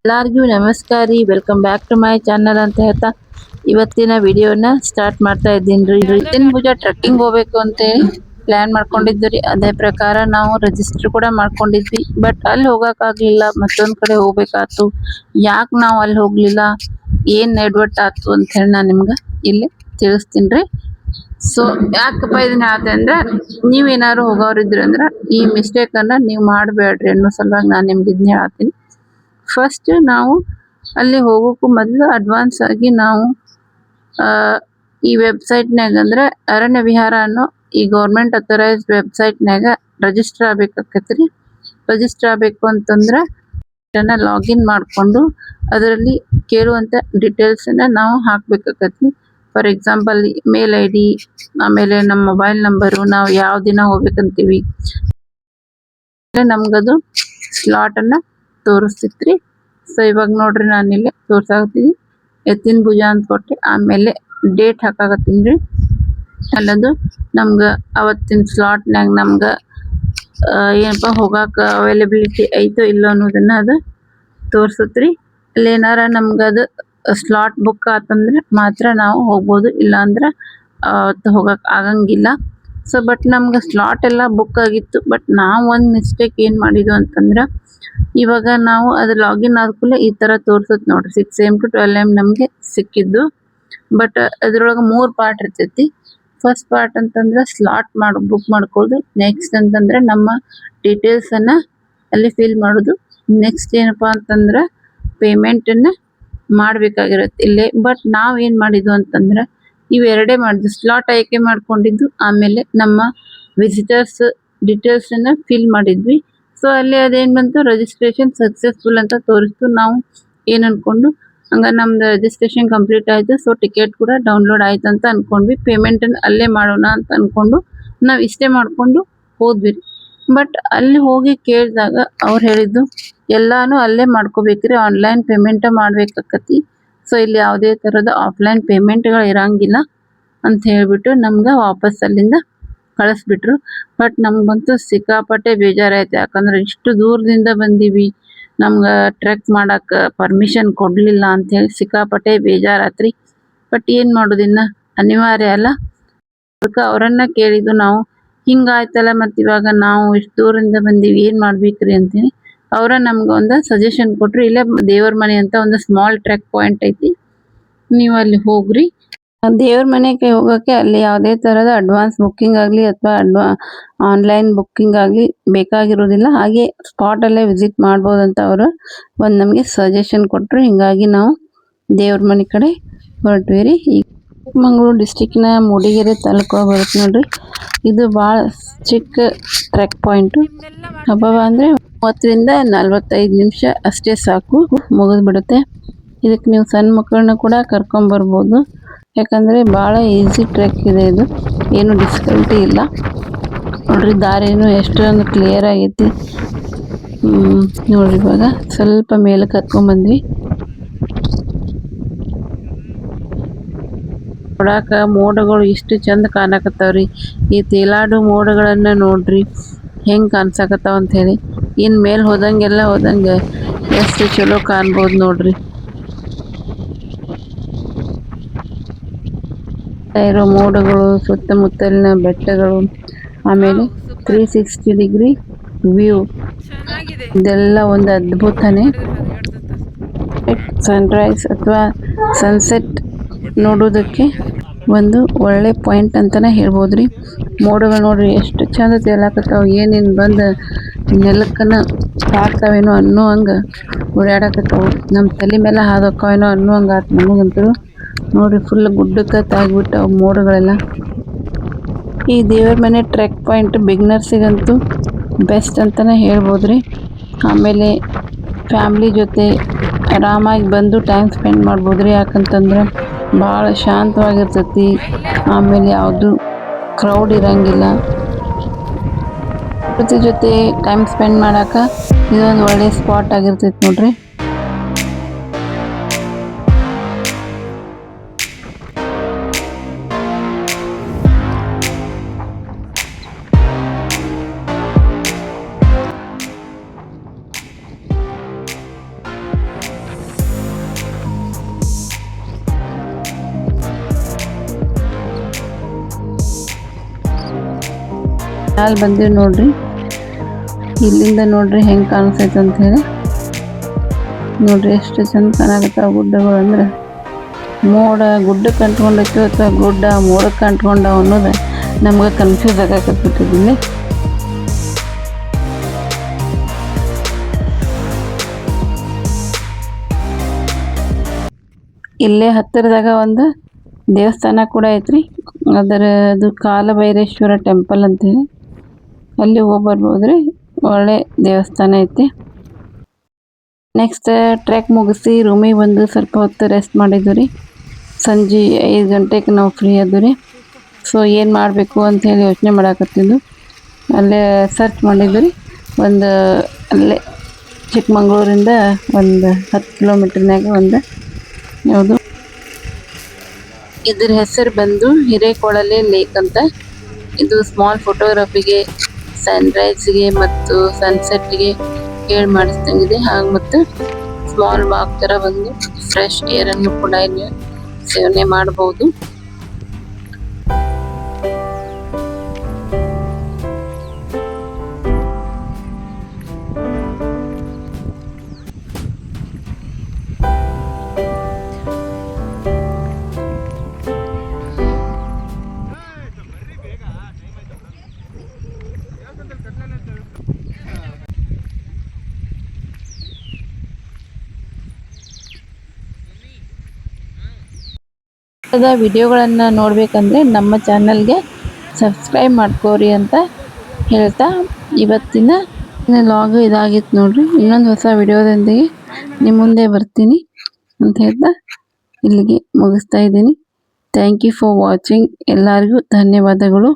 ಎಲ್ಲರಿಗೂ ನಮಸ್ಕಾರ ರೀ, welcome back to my channel ಅಂತ ಹೇಳ್ತಾ ಇವತ್ತಿನ ವಿಡಿಯೋನ ಸ್ಟಾರ್ಟ್ ಮಾಡ್ತಾ ಇದ್ದೀನಿ ರೀ. ಎತ್ತಿನ ಭುಜ ಟ್ರೆಕ್ಕಿಂಗ್ ಹೋಗ್ಬೇಕು ಅಂತ ಪ್ಲಾನ್ ಮಾಡ್ಕೊಂಡಿದ್ವಿ. ಅದೇ ಪ್ರಕಾರ ನಾವು ರಿಜಿಸ್ಟರ್ ಕೂಡ ಮಾಡ್ಕೊಂಡಿದ್ವಿ. ಬಟ್ ಅಲ್ಲಿ ಹೋಗಕ್ ಆಗ್ಲಿಲ್ಲ, ಮತ್ತೊಂದ್ ಕಡೆ ಹೋಗ್ಬೇಕಾತು. ಯಾಕೆ ನಾವು ಅಲ್ಲಿ ಹೋಗ್ಲಿಲ್ಲ, ಏನ್ ಎಡವಟ್ ಆತು ಅಂತ ಹೇಳಿ ನಾನು ನಿಮ್ಗೆ ಇಲ್ಲಿ ತಿಳಿಸ್ತೀನಿ ರೀ. ಸೊ ಯಾಕಪ್ಪ ಇದನ್ನ ಹೇಳ್ತೆ ಅಂದ್ರೆ, ನೀವೇನಾದ್ರು ಹೋಗೋರಿದ್ರಿ ಅಂದ್ರೆ ಈ ಮಿಸ್ಟೇಕ್ ಅನ್ನ ನೀವು ಮಾಡಬೇಡ್ರಿ ಅನ್ನೋ ಸಲುವಾಗಿ ನಾನು ನಿಮ್ಗೆ ಇದನ್ನ ಹೇಳ್ತೀನಿ. ಫಸ್ಟ್ ನಾವು ಅಲ್ಲಿ ಹೋಗೋಕ್ಕೂ ಮೊದಲು ಅಡ್ವಾನ್ಸ್ ಆಗಿ ನಾವು ಈ ವೆಬ್ಸೈಟ್ನಾಗ ಅಂದ್ರೆ ಅರಣ್ಯ ವಿಹಾರ ಅನ್ನೋ ಈ ಗೌರ್ಮೆಂಟ್ ಅಥರೈಸ್ಡ್ ವೆಬ್ಸೈಟ್ನಾಗ ರಿಜಿಸ್ಟರ್ ಆಗ್ಬೇಕಾಕತ್ರಿ. ರಿಜಿಸ್ಟರ್ ಆಗ್ಬೇಕು ಅಂತಂದ್ರೆ ಲಾಗಿನ್ ಮಾಡಿಕೊಂಡು ಅದರಲ್ಲಿ ಕೇಳುವಂಥ ಡೀಟೇಲ್ಸನ್ನು ನಾವು ಹಾಕ್ಬೇಕಾಕತ್ರಿ. For example mail I D, ಆಮೇಲೆ ನಮ್ಮ ಮೊಬೈಲ್ ನಂಬರು, ನಾವು ಯಾವ ದಿನ ಹೋಗ್ಬೇಕಂತೀವಿ, ನಮ್ಗದು ಸ್ಲಾಟನ್ನು ತೋರಿಸ್ತಿತ್ರಿ. ಸೊ ಇವಾಗ ನೋಡ್ರಿ, ನಾನು ಇಲ್ಲಿ ತೋರ್ಸಾಕತ್ತೀನಿ ಎತ್ತಿನ ಭುಜ ಅಂತ ಕೊಟ್ಟೆ, ಆಮೇಲೆ ಡೇಟ್ ಹಾಕಾಕತ್ತೀನಿ ರೀ. ಅಲ್ಲದು ನಮ್ಗೆ ಅವತ್ತಿನ ಸ್ಲಾಟ್ನಾಗ ನಮ್ಗೆ ಏನಪ್ಪ ಹೋಗಾಕ ಅವೈಲಬಿಲಿಟಿ ಐತೋ ಇಲ್ಲೋ ಅನ್ನೋದನ್ನ ಅದು ತೋರ್ಸತ್ರಿ. ಅಲ್ಲಿ ಏನಾರ ನಮ್ಗೆ ಅದು ಸ್ಲಾಟ್ ಬುಕ್ ಆತಂದ್ರೆ ಮಾತ್ರ ನಾವು ಹೋಗ್ಬೋದು, ಇಲ್ಲ ಅಂದ್ರೆ ಅವತ್ತು ಹೋಗಕ್ ಆಗಂಗಿಲ್ಲ. ಸೊ ಬಟ್ ನಮ್ಗೆ ಸ್ಲಾಟ್ ಎಲ್ಲ ಬುಕ್ ಆಗಿತ್ತು. ಬಟ್ ನಾವು ಒಂದು ಮಿಸ್ಟೇಕ್ ಏನು ಮಾಡಿದ್ವು ಅಂತಂದ್ರೆ, ಇವಾಗ ನಾವು ಅದು ಲಾಗಿನ್ ಆದ್ಕೂಲೆ ಈ ಥರ ತೋರ್ಸತ್ ನೋಡ್ರಿ, 6 AM to 12 AM ನಮಗೆ ಸಿಕ್ಕಿದ್ದು. ಬಟ್ ಅದ್ರೊಳಗೆ 3 ಪಾರ್ಟ್ ಇರ್ತೈತಿ. ಫಸ್ಟ್ ಪಾರ್ಟ್ ಅಂತಂದ್ರೆ ಸ್ಲಾಟ್ ಬುಕ್ ಮಾಡ್ಕೊಳ್ಳೋದು. ನೆಕ್ಸ್ಟ್ ಅಂತಂದ್ರೆ ನಮ್ಮ ಡೀಟೇಲ್ಸನ್ನು ಅಲ್ಲಿ ಫಿಲ್ ಮಾಡೋದು. ನೆಕ್ಸ್ಟ್ ಏನಪ್ಪ ಅಂತಂದ್ರೆ ಪೇಮೆಂಟನ್ನು ಮಾಡಬೇಕಾಗಿರುತ್ತೆ ಇಲ್ಲೇ. ಬಟ್ ನಾವು ಏನು ಮಾಡಿದ್ವು ಅಂತಂದ್ರೆ ಇವೆರಡೇ ಮಾಡಿದ್ವಿ. ಸ್ಲಾಟ್ ಆಯ್ಕೆ ಮಾಡ್ಕೊಂಡಿದ್ದು, ಆಮೇಲೆ ನಮ್ಮ ವಿಸಿಟರ್ಸ್ ಡೀಟೇಲ್ಸನ್ನು ಫಿಲ್ ಮಾಡಿದ್ವಿ. ಸೊ ಅಲ್ಲಿ ಅದೇನು ಬಂತು, ರಿಜಿಸ್ಟ್ರೇಷನ್ ಸಕ್ಸಸ್ಫುಲ್ ಅಂತ ತೋರಿಸ್ತು. ನಾವು ಏನು ಅನ್ಕೊಂಡು, ಹಂಗ ನಮ್ದು ರಿಜಿಸ್ಟ್ರೇಷನ್ ಕಂಪ್ಲೀಟ್ ಆಯಿತು. ಸೊ ಟಿಕೆಟ್ ಕೂಡ ಡೌನ್ಲೋಡ್ ಆಯ್ತು ಅಂತ ಅನ್ಕೊಂಡ್ವಿ. ಪೇಮೆಂಟನ್ನು ಅಲ್ಲೇ ಮಾಡೋಣ ಅಂತ ಅನ್ಕೊಂಡು ನಾವು ಇಷ್ಟೇ ಮಾಡಿಕೊಂಡು ಹೋದ್ವಿ. ಬಟ್ ಅಲ್ಲಿ ಹೋಗಿ ಕೇಳಿದಾಗ ಅವ್ರು ಹೇಳಿದ್ದು ಎಲ್ಲಾನು ಅಲ್ಲೇ ಮಾಡ್ಕೋಬೇಕ್ರಿ, ಆನ್ಲೈನ್ ಪೇಮೆಂಟ ಮಾಡ್ಬೇಕಾಕತಿ. ಸೊ ಇಲ್ಲಿ ಯಾವುದೇ ಥರದ ಆಫ್ಲೈನ್ ಪೇಮೆಂಟ್ಗಳು ಇರಂಗಿಲ್ಲ ಅಂತ ಹೇಳಿಬಿಟ್ಟು ನಮ್ಗೆ ವಾಪಸ್ ಅಲ್ಲಿಂದ ಕಳಿಸ್ಬಿಟ್ರು. ಬಟ್ ನಮ್ಗಂತೂ ಸಿಕ್ಕಾಪಟ್ಟೆ ಬೇಜಾರಾಯ್ತು. ಯಾಕಂದ್ರೆ ಇಷ್ಟು ದೂರದಿಂದ ಬಂದೀವಿ, ನಮ್ಗೆ ಟ್ರೆಕ್ ಮಾಡಕ್ಕೆ ಪರ್ಮಿಷನ್ ಕೊಡಲಿಲ್ಲ ಅಂಥೇಳಿ ಸಿಕ್ಕಾಪಟ್ಟೆ ಬೇಜಾರಾತ್ರಿ. ಬಟ್ ಏನು ಮಾಡೋದಿನ್ನ ಅನಿವಾರ್ಯ ಅಲ್ಲ. ಅದಕ್ಕೆ ಅವರನ್ನ ಕೇಳಿದ್ದು ನಾವು, ಹಿಂಗಾಯ್ತಲ್ಲ ಮತ್ತು ಇವಾಗ ನಾವು ಇಷ್ಟು ದೂರದಿಂದ ಬಂದೀವಿ, ಏನು ಮಾಡ್ಬೇಕ್ರಿ ಅಂತೀನಿ. ಅವರ ನಮ್ಗೆ ಒಂದು ಸಜೆಷನ್ ಕೊಟ್ಟರು. ಇಲ್ಲೇ ದೇವ್ರ ಮನೆ ಅಂತ ಒಂದು ಸ್ಮಾಲ್ ಟ್ರೆಕ್ ಪಾಯಿಂಟ್ ಐತಿ, ನೀವು ಅಲ್ಲಿ ಹೋಗ್ರಿ. ದೇವ್ರ ಮನೆಗೆ ಹೋಗೋಕ್ಕೆ ಅಲ್ಲಿ ಯಾವುದೇ ಥರದ ಅಡ್ವಾನ್ಸ್ ಬುಕ್ಕಿಂಗ್ ಆಗಲಿ ಅಥವಾ ಆನ್ಲೈನ್ ಬುಕ್ಕಿಂಗ್ ಆಗಲಿ ಬೇಕಾಗಿರೋದಿಲ್ಲ. ಹಾಗೆ ಸ್ಪಾಟಲ್ಲೇ ವಿಸಿಟ್ ಮಾಡ್ಬೋದಂತ ಅವರು ಒಂದು ನಮಗೆ ಸಜೆಷನ್ ಕೊಟ್ಟರು. ಹಿಂಗಾಗಿ ನಾವು ದೇವ್ರ ಮನೆ ಕಡೆ ಹೊರಟ್ವಿ ರೀ. ಈ ಚಿಕ್ಕಮಗಳೂರು ಡಿಸ್ಟಿಕ್ನ ಮೂಡಿಗೆರೆ ತಾಲೂಕು ಬರುತ್ತೆ ನೋಡ್ರಿ. ಇದು ಭಾಳ ಚಿಕ್ಕ ಟ್ರೆಕ್ ಪಾಯಿಂಟು. ಹಬ್ಬ ಅಂದರೆ 30ರಿಂದ 45 ನಿಮಿಷ ಅಷ್ಟೇ ಸಾಕು, ಮುಗಿದ್ಬಿಡುತ್ತೆ. ಇದಕ್ಕೆ ನೀವು ಸಣ್ಣ ಮಕ್ಕಳನ್ನ ಕೂಡ ಕರ್ಕೊಂಬರ್ಬೋದು. ಯಾಕಂದರೆ ಭಾಳ ಈಸಿ ಟ್ರೆಕ್ ಇದೆ ಇದು, ಏನು ಡಿಫಿಕಲ್ಟಿ ಇಲ್ಲ ನೋಡ್ರಿ. ದಾರಿನೂ ಎಷ್ಟೊಂದು ಕ್ಲಿಯರ್ ಆಗೈತಿ ನೋಡ್ರಿ. ಇವಾಗ ಸ್ವಲ್ಪ ಮೇಲೆ ಕರ್ಕೊಂಬಂದ್ವಿ. ನೋಡಾಕ ಮೋಡಗಳು ಇಷ್ಟು ಚಂದ ಕಾಣಕತ್ತಾವ್ರಿ. ಈ ತೇಲಾಡು ಮೋಡಗಳನ್ನು ನೋಡ್ರಿ ಹೆಂಗೆ ಕಾಣಿಸಕತ್ತಾವ ಅಂಥೇಳಿ. ಇನ್ನು ಮೇಲೆ ಹೋದಂಗೆ ಎಷ್ಟು ಚಲೋ ಕಾಣ್ಬೋದು ನೋಡ್ರಿ. ಇರೋ ಮೋಡಗಳು, ಸುತ್ತಮುತ್ತಲಿನ ಬೆಟ್ಟಗಳು, ಆಮೇಲೆ 360 ಡಿಗ್ರಿ ವ್ಯೂ, ಇದೆಲ್ಲ ಒಂದು ಅದ್ಭುತನೇ. ಸನ್ರೈಸ್ ಅಥವಾ ಸನ್ಸೆಟ್ ನೋಡೋದಕ್ಕೆ ಒಂದು ಒಳ್ಳೆ ಪಾಯಿಂಟ್ ಅಂತಲೇ ಹೇಳ್ಬೋದು ರೀ. ಮೋಡಗಳು ನೋಡ್ರಿ ಎಷ್ಟು ಚಂದ ತೇಲಾಕತ್ತಾವ, ಏನೇನು ಬಂದು ನೆಲಕ್ಕನ ತಾಡ್ತಾವೇನೋ ಅನ್ನೋ ಹಂಗೆ ಓಡಾಡಕತ್ತಾವು. ನಮ್ಮ ತಲೆ ಮೇಲೆ ಹಾದೋಕ್ಕವೇನೋ ಅನ್ನೋ ಹಂಗೆ ಆತು ನಮಗಂತೂ ನೋಡ್ರಿ. ಫುಲ್ ಗುಡ್ಡಕ್ಕೆ ತಾಗ್ಬಿಟ್ಟು ಮೋಡಗಳೆಲ್ಲ. ಈ ದೇವ್ರ ಮನೆ ಟ್ರೆಕ್ ಪಾಯಿಂಟ್ ಬಿಗ್ನರ್ಸಿಗಂತೂ ಬೆಸ್ಟ್ ಅಂತಲೇ ಹೇಳ್ಬೋದು ರೀ. ಆಮೇಲೆ ಫ್ಯಾಮ್ಲಿ ಜೊತೆ ಆರಾಮಾಗಿ ಬಂದು ಟೈಮ್ ಸ್ಪೆಂಡ್ ಮಾಡ್ಬೋದು ರೀ. ಯಾಕಂತಂದ್ರೆ ಭಾಳ ಶಾಂತವಾಗಿರ್ತೈತಿ, ಆಮೇಲೆ ಯಾವುದು ಕ್ರೌಡ್ ಇರಂಗಿಲ್ಲ. ಜೊತೆ ಟೈಮ್ ಸ್ಪೆಂಡ್ ಮಾಡೋಕೆ ಇದೊಂದು ಒಳ್ಳೆ ಸ್ಪಾಟ್ ಆಗಿರ್ತೈತಿ ನೋಡ್ರಿ. ಮ್ಯಾಲೆ ಬಂದಿವಿ ನೋಡ್ರಿ. ಇಲ್ಲಿಂದ ನೋಡ್ರಿ ಹೆಂಗ್ ಕಾಣಿಸ್ತೈತೆ ಅಂತ ಹೇಳಿ. ನೋಡ್ರಿ ಎಷ್ಟು ಚಂದ ಕಾಣಕತ್ತಾವ ಗುಡ್ಡಗಳು. ಅಂದ್ರೆ ಮೋಡ ಗುಡ್ಡಕ್ಕೆ ಅಂಟ್ಕೊಂಡೈತೋ ಅಥವಾ ಗುಡ್ಡ ಮೋಡಕ್ಕೆ ಅಂಟ್ಕೊಂಡಾವ ಅನ್ನೋದು ನಮ್ಗೆ ಕನ್ಫ್ಯೂಸ್ ಆಗಾಕತ್ತಿದ್ದೀನಿ. ಇಲ್ಲೇ ಹತ್ತಿರದಾಗ ಒಂದು ದೇವಸ್ಥಾನ ಕೂಡ ಐತ್ರಿ. ಅದು ಕಾಲಭೈರೇಶ್ವರ ಟೆಂಪಲ್ ಅಂತೇಳಿ, ಅಲ್ಲಿ ಹೋಗಿ ಬರ್ಬೋದ್ರಿ. ಒಳ್ಳೆ ದೇವಸ್ಥಾನ ಐತಿ. ನೆಕ್ಸ್ಟ್ ಟ್ರೆಕ್ ಮುಗಿಸಿ ರೂಮಿಗೆ ಬಂದು ಸ್ವಲ್ಪ ಹೊತ್ತು ರೆಸ್ಟ್ ಮಾಡಿದ್ವಿ ರೀ. ಸಂಜೆ 5 ಗಂಟೆಗೆ ನಾವು ಫ್ರೀ ಆದ್ವಿ ರೀ. ಸೊ ಏನು ಮಾಡಬೇಕು ಅಂಥೇಳಿ ಯೋಚನೆ ಮಾಡಾಕತ್ತಿದ್ದು. ಅಲ್ಲೇ ಸರ್ಚ್ ಮಾಡಿದ್ವಿ ರೀ. ಒಂದು ಅಲ್ಲೇ ಚಿಕ್ಕಮಂಗ್ಳೂರಿಂದ ಒಂದು 10 ಕಿಲೋಮೀಟರ್ನಾಗ ಒಂದು ಯಾವುದು, ಇದ್ರ ಹೆಸರು ಬಂದು ಹಿರೇಕೊಳಲೆ ಲೇಕ್ ಅಂತ. ಇದು ಸ್ಮಾಲ್ ಫೋಟೋಗ್ರಫಿಗೆ, ಸನ್ರೈಸ್ಗೆ ಮತ್ತು ಸನ್ಸೆಟ್ಗೆ ಹೇಳಿ ಮಾಡಿಸ್ದಂಗಿದೆ. ಹಾಗೆ ಮತ್ತು ಸ್ಮಾಲ್ ವಾಕ್ ಥರ ಬಂದು ಫ್ರೆಶ್ ಏರನ್ನು ಕೂಡ ಇಲ್ಲಿ ಸೇವನೆ ಮಾಡಬಹುದು. ವಿಡಿಯೋಗಳನ್ನು ನೋಡಬೇಕಂದ್ರೆ ನಮ್ಮ ಚಾನಲ್ಗೆ ಸಬ್ಸ್ಕ್ರೈಬ್ ಮಾಡ್ಕೋರಿ ಅಂತ ಹೇಳ್ತಾ ಇವತ್ತಿನ ಲಾಗ್ ಇದಾಗಿತ್ತು ನೋಡ್ರಿ. ಇನ್ನೊಂದು ಹೊಸ ವಿಡಿಯೋದೊಂದಿಗೆ ನಿಮ್ಮ ಮುಂದೆ ಬರ್ತೀನಿ ಅಂತ ಹೇಳ್ತಾ ಇಲ್ಲಿಗೆ ಮುಗಿಸ್ತಾ ಇದ್ದೀನಿ. Thank you for watching. ಎಲ್ಲರಿಗೂ ಧನ್ಯವಾದಗಳು.